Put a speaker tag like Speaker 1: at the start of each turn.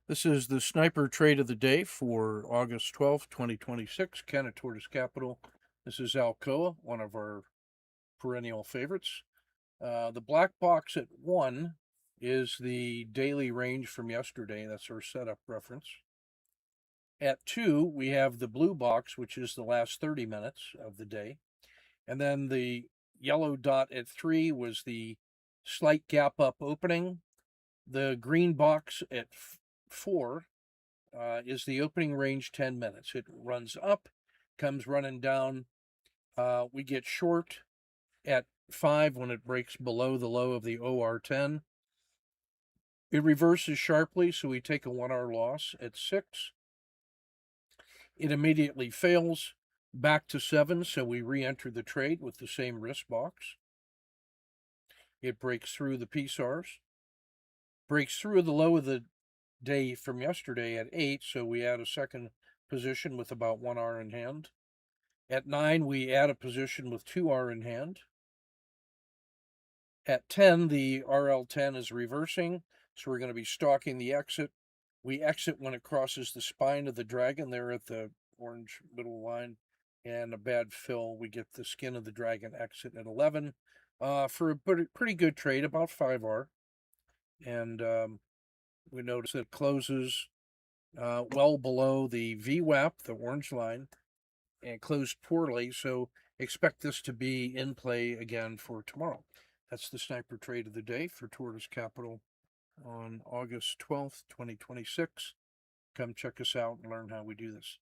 Speaker 1: This is the sniper trade of the day for August 12th, 2026. Ken at Tortoise Capital. This is Alcoa, one of our perennial favorites. The black box at 1 is the daily range from yesterday. That's our setup reference. At 2, we have the blue box, which is the last 30 minutes of the day. And then the yellow dot at 3 was the slight gap up opening. The green box at 4 is the opening range 10 minutes. It runs up, comes running down. We get short at 5 when it breaks below the low of the OR10. It reverses sharply, so we take a 1 hour loss at 6. It immediately fails back to 7, so we re-enter the trade with the same risk box. It breaks through the PSARs, breaks through the low of the day from yesterday at 8, so we add a second position with about 1 hour in hand. At 9, we add a position with 2 hour in hand. At 10, the RL10 is reversing, so we're going to be stalking the exit. We exit when it crosses the spine of the dragon there at the orange middle line, and a bad fill. We get the skin of the dragon exit at 11 for a pretty good trade, about 5R. And we notice that it closes well below the VWAP, the orange line, and closed poorly, so expect this to be in play again for tomorrow. That's the sniper trade of the day for Tortoise Capital on August 12th, 2026. Come check us out and learn how we do this.